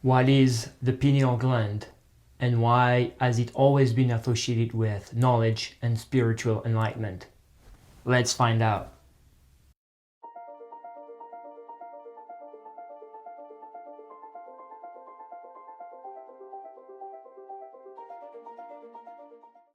What is the pineal gland, and why has it always been associated with knowledge and spiritual enlightenment? Let's find out.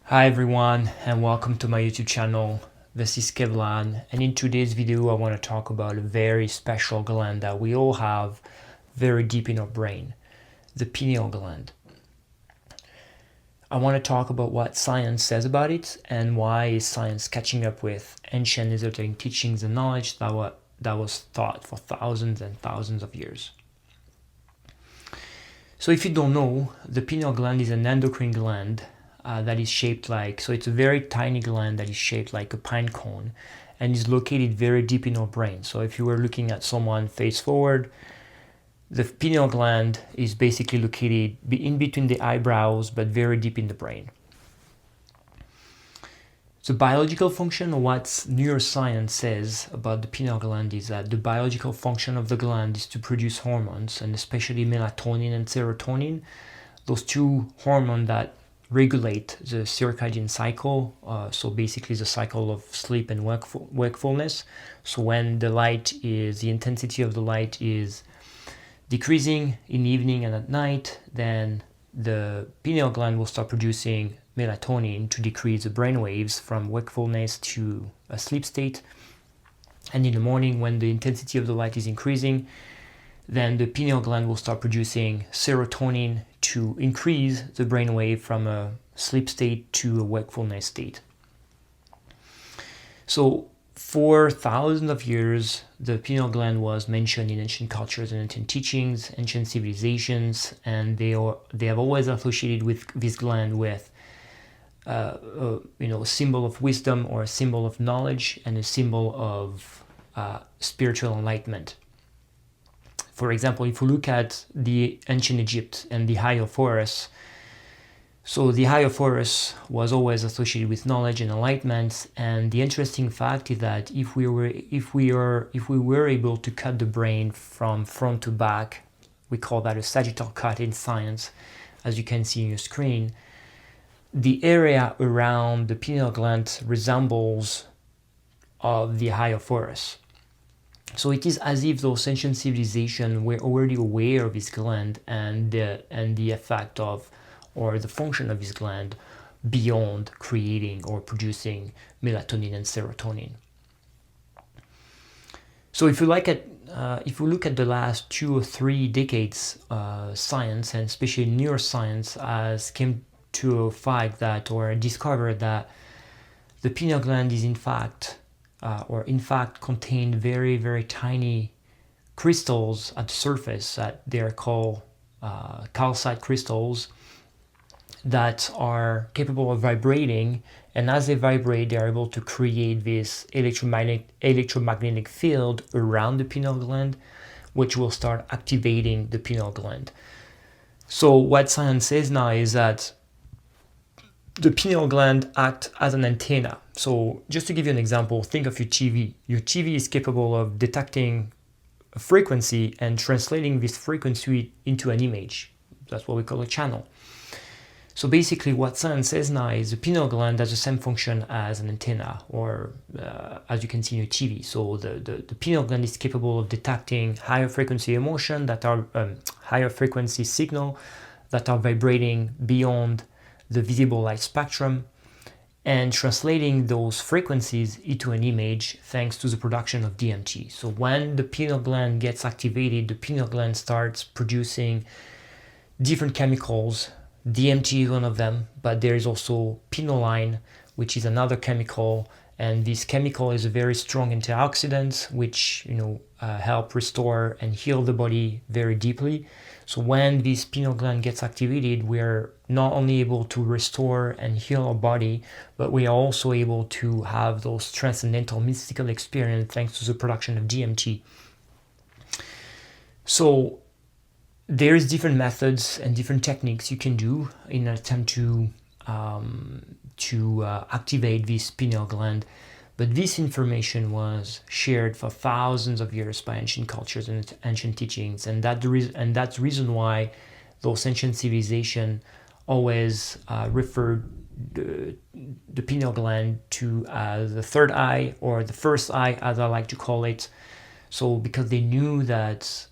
Hi everyone, and welcome to my YouTube channel. This is Kevlan, and in today's video I want to talk about a very special gland that we all have very deep in our brain, the pineal gland. I want to talk about what science says about it and why is science catching up with ancient esoteric teachings and knowledge that was taught for thousands and thousands of years. So if you don't know, the pineal gland is an endocrine gland that is shaped like, so it's a very tiny gland that is shaped like a pine cone and is located very deep in our brain. So if you were looking at someone face forward, the pineal gland is basically located in between the eyebrows, but very deep in the brain. The biological function, or what neuroscience says about the pineal gland, is that the biological function of the gland is to produce hormones, and especially melatonin and serotonin, those two hormones that regulate the circadian cycle, so basically the cycle of sleep and wakefulness. So when the intensity of the light is decreasing in the evening and at night, then the pineal gland will start producing melatonin to decrease the brain waves from wakefulness to a sleep state. And in the morning, when the intensity of the light is increasing, then the pineal gland will start producing serotonin to increase the brain wave from a sleep state to a wakefulness state. So for thousands of years, the pineal gland was mentioned in ancient cultures and ancient teachings, ancient civilizations, and they have always associated with this gland with a symbol of wisdom, or a symbol of knowledge, and a symbol of spiritual enlightenment. For example, if we look at the ancient Egypt and the Eye of Horus, so the Eye of Horus was always associated with knowledge and enlightenment. And the interesting fact is that if we were able to cut the brain from front to back, we call that a sagittal cut in science, as you can see on your screen, the area around the pineal gland resembles of the Eye of Horus. So it is as if those ancient civilizations were already aware of this gland and the effect of, or the function of this gland beyond creating or producing melatonin and serotonin. So if you look at the last 2 or 3 decades, science, and especially neuroscience, has came to a fact that, or discovered that the pineal gland is in fact contain very, very tiny crystals at the surface that they are called calcite crystals that are capable of vibrating, and as they vibrate, they are able to create this electromagnetic field around the pineal gland, which will start activating the pineal gland. So what science says now is that the pineal gland acts as an antenna. So just to give you an example, think of your TV. Your TV is capable of detecting a frequency and translating this frequency into an image. That's what we call a channel. So basically what science says now is the pineal gland has the same function as an antenna, or as you can see in your TV. So the pineal gland is capable of detecting higher frequency emotion that are higher frequency signal that are vibrating beyond the visible light spectrum, and translating those frequencies into an image thanks to the production of DMT. So when the pineal gland gets activated, the pineal gland starts producing different chemicals. DMT is one of them, but there is also pinoline, which is another chemical, and this chemical is a very strong antioxidant, which help restore and heal the body very deeply. So when this pineal gland gets activated, we're not only able to restore and heal our body, but we are also able to have those transcendental mystical experience thanks to the production of DMT. So there's different methods and different techniques you can do in an attempt to activate this pineal gland. But this information was shared for thousands of years by ancient cultures and ancient teachings, and that's the reason why those ancient civilizations always referred the pineal gland to as the third eye, or the first eye, as I like to call it. So because they knew that,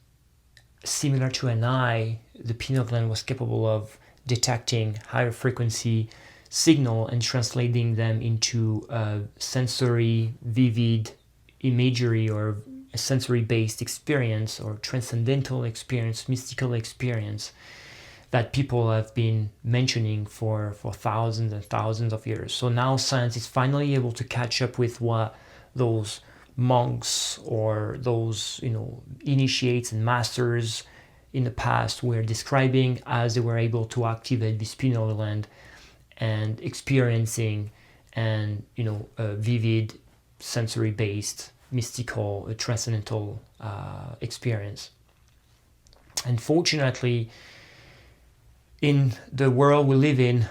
similar to an eye, the pineal gland was capable of detecting higher frequency signal and translating them into a sensory, vivid imagery, or a sensory-based experience, or transcendental experience, mystical experience that people have been mentioning for thousands and thousands of years. So now science is finally able to catch up with what those monks or those initiates and masters in the past were describing, as they were able to activate this pineal gland and experiencing and a vivid, sensory-based, mystical, transcendental experience. Unfortunately, in the world we live in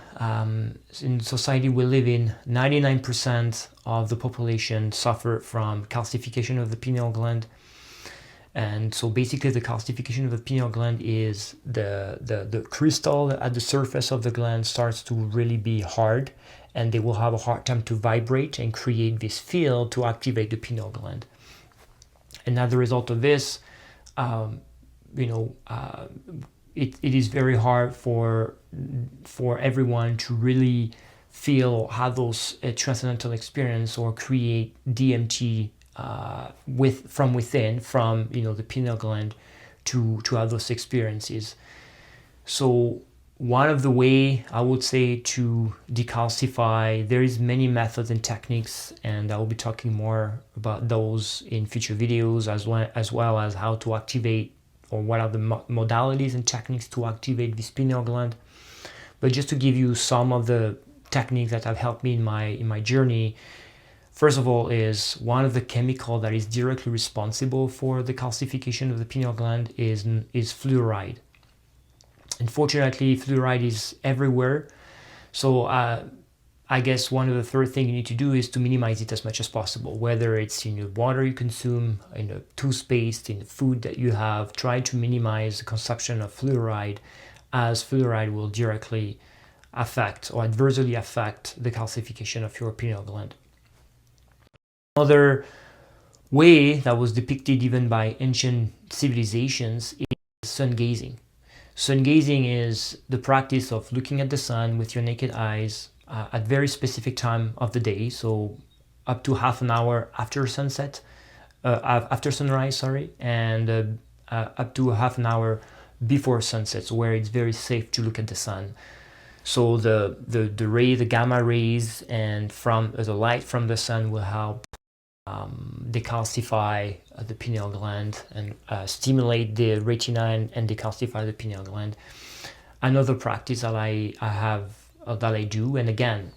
society we live in, 99% of the population suffer from calcification of the pineal gland. And so basically the calcification of the pineal gland is the crystal at the surface of the gland starts to really be hard, and they will have a hard time to vibrate and create this field to activate the pineal gland. And as a result of this, it is very hard for everyone to really feel, have those transcendental experience or create DMT from within, from the pineal gland, to have those experiences. So one of the way I would say to decalcify, there is many methods and techniques, and I will be talking more about those in future videos, as well as how to activate, or what are the modalities and techniques to activate this pineal gland. But just to give you some of the techniques that have helped me in my journey, first of all, is one of the chemicals that is directly responsible for the calcification of the pineal gland is fluoride. Unfortunately, fluoride is everywhere. So I guess one of the third thing you need to do is to minimize it as much as possible, whether it's in the water you consume, in the toothpaste, in the food that you have. Try to minimize the consumption of fluoride, as fluoride will directly affect or adversely affect the calcification of your pineal gland. Another way that was depicted even by ancient civilizations is sun gazing. Sun gazing is the practice of looking at the sun with your naked eyes at very specific time of the day, so up to half an hour after sunset, after sunrise, and up to half an hour before sunset, where it's very safe to look at the sun. So the gamma rays and from the light from the sun will help decalcify the pineal gland and stimulate the retina and decalcify the pineal gland. Another practice that I do, and again,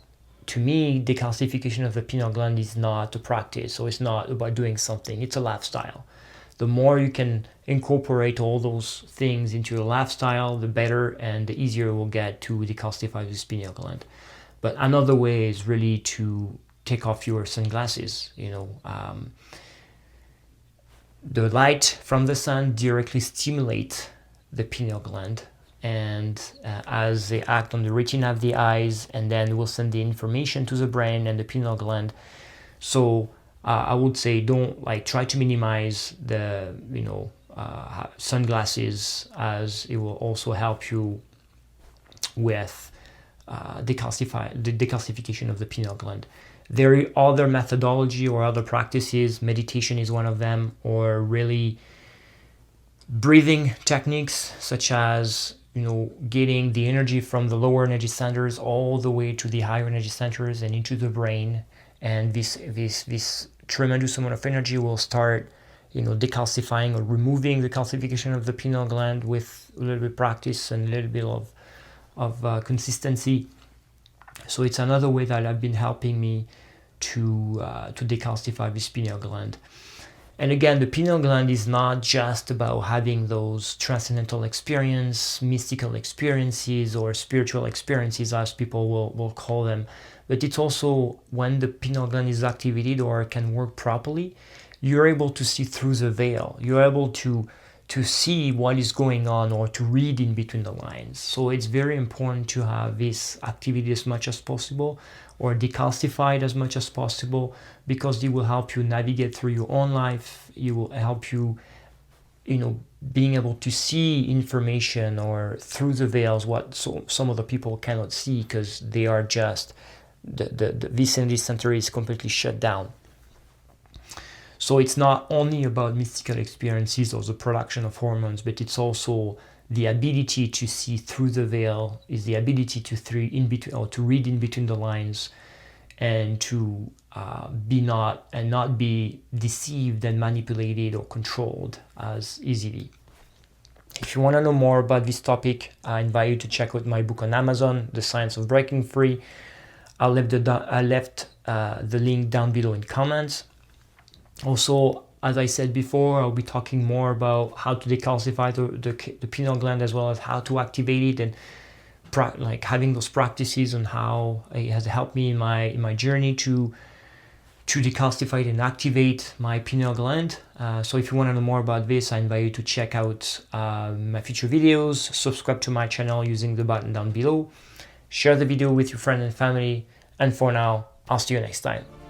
to me, decalcification of the pineal gland is not a practice, so it's not about doing something, it's a lifestyle. The more you can incorporate all those things into your lifestyle, the better and the easier it will get to decalcify this pineal gland. But another way is really to take off your sunglasses. The light from the sun directly stimulates the pineal gland, and as they act on the retina of the eyes, and then will send the information to the brain and the pineal gland. So I would say try to minimize the sunglasses, as it will also help you with the decalcification of the pineal gland. There are other methodology or other practices. Meditation is one of them, or really breathing techniques, such as getting the energy from the lower energy centers all the way to the higher energy centers and into the brain. And this tremendous amount of energy will start decalcifying or removing the calcification of the pineal gland with a little bit of practice and a little bit of consistency. So it's another way that have been helping me to decalcify this pineal gland. And again, the pineal gland is not just about having those transcendental experience, mystical experiences, or spiritual experiences, as people will call them, but it's also when the pineal gland is activated or can work properly, you're able to see through the veil. You're able to see what is going on or to read in between the lines. So it's very important to have this activity as much as possible or decalcified as much as possible, because it will help you navigate through your own life. It will help you, being able to see information or through the veils what some other people cannot see, because they are just, the vicinity center is completely shut down. So it's not only about mystical experiences or the production of hormones, but it's also the ability to see through the veil, is the ability to read in between the lines, and to not be deceived and manipulated or controlled as easily. If you want to know more about this topic, I invite you to check out my book on Amazon, The Science of Breaking Free. I left the link down below in comments. Also, as I said before, I'll be talking more about how to decalcify the pineal gland, as well as how to activate it, and having those practices on how it has helped me in my journey to decalcify it and activate my pineal gland. So if you want to know more about this, I invite you to check out my future videos, subscribe to my channel using the button down below, share the video with your friends and family, and for now, I'll see you next time.